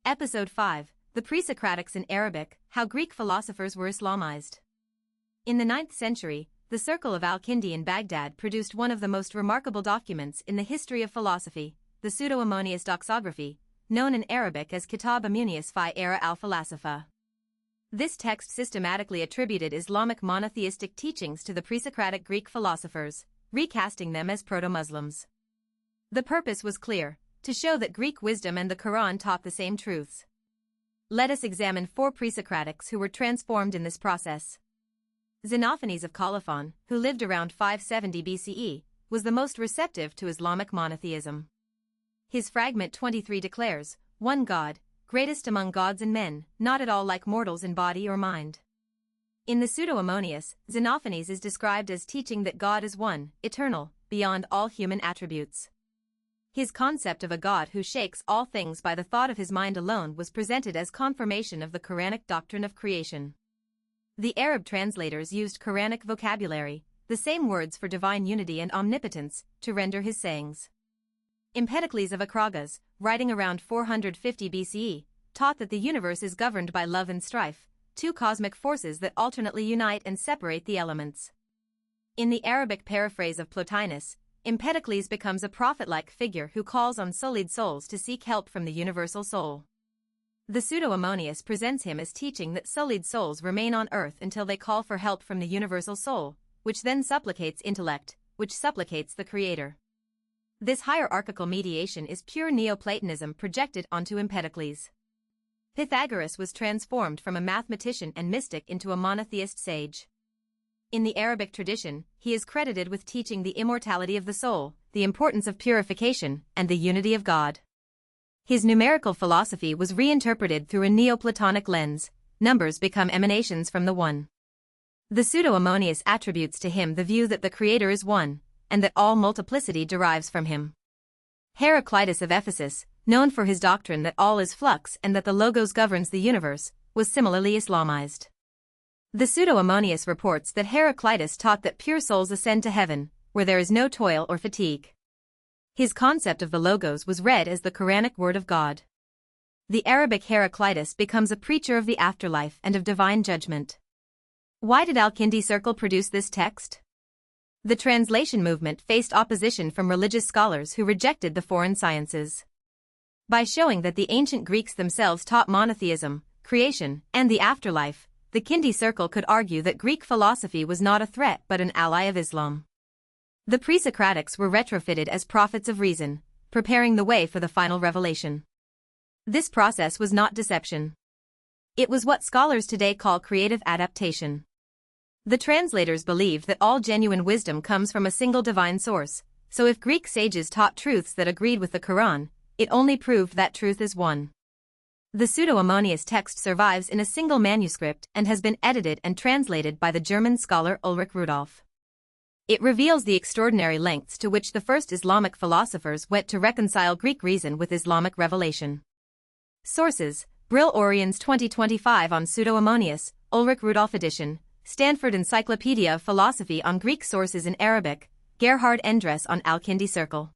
Episode 5, The Pre-Socratics in Arabic, How Greek Philosophers Were Islamized. In the 9th century, the circle of al-Kindi in Baghdad produced one of the most remarkable documents in the history of philosophy, the pseudo-Ammonius doxography, known in Arabic as Kitab Ammonius fi Era al-Falasifa. This text systematically attributed Islamic monotheistic teachings to the pre-Socratic Greek philosophers, recasting them as proto-Muslims. The purpose was clear: to show that Greek wisdom and the Quran taught the same truths. Let us examine 4 pre-Socratics who were transformed in this process. Xenophanes of Colophon, who lived around 570 BCE, was the most receptive to Islamic monotheism. His Fragment 23 declares, "One God, greatest among gods and men, not at all like mortals in body or mind." In the pseudo-Ammonius, Xenophanes is described as teaching that God is one, eternal, beyond all human attributes. His concept of a God who shakes all things by the thought of his mind alone was presented as confirmation of the Quranic doctrine of creation. The Arab translators used Quranic vocabulary, the same words for divine unity and omnipotence, to render his sayings. Empedocles of Acragas, writing around 450 BCE, taught that the universe is governed by love and strife, 2 cosmic forces that alternately unite and separate the elements. In the Arabic paraphrase of Plotinus, Empedocles becomes a prophet-like figure who calls on sullied souls to seek help from the universal soul. The pseudo-Ammonius presents him as teaching that sullied souls remain on earth until they call for help from the universal soul, which then supplicates intellect, which supplicates the Creator. This hierarchical mediation is pure Neoplatonism projected onto Empedocles. Pythagoras was transformed from a mathematician and mystic into a monotheist sage. In the Arabic tradition, he is credited with teaching the immortality of the soul, the importance of purification, and the unity of God. His numerical philosophy was reinterpreted through a Neoplatonic lens. Numbers become emanations from the One. The pseudo-Ammonius attributes to him the view that the Creator is one, and that all multiplicity derives from him. Heraclitus of Ephesus, known for his doctrine that all is flux and that the Logos governs the universe, was similarly Islamized. The pseudo-Ammonius reports that Heraclitus taught that pure souls ascend to heaven, where there is no toil or fatigue. His concept of the Logos was read as the Quranic word of God. The Arabic Heraclitus becomes a preacher of the afterlife and of divine judgment. Why did al-Kindi circle produce this text? The translation movement faced opposition from religious scholars who rejected the foreign sciences. By showing that the ancient Greeks themselves taught monotheism, creation, and the afterlife, the Kindi circle could argue that Greek philosophy was not a threat but an ally of Islam. The pre-Socratics were retrofitted as prophets of reason, preparing the way for the final revelation. This process was not deception. It was what scholars today call creative adaptation. The translators believed that all genuine wisdom comes from a single divine source, so if Greek sages taught truths that agreed with the Quran, it only proved that truth is one. The pseudo-Ammonius text survives in a single manuscript and has been edited and translated by the German scholar Ulrich Rudolph. It reveals the extraordinary lengths to which the first Islamic philosophers went to reconcile Greek reason with Islamic revelation. Sources: Brill Oriens 2025 on pseudo-Ammonius, Ulrich Rudolph edition, Stanford Encyclopedia of Philosophy on Greek sources in Arabic, Gerhard Endres on al-Kindi circle.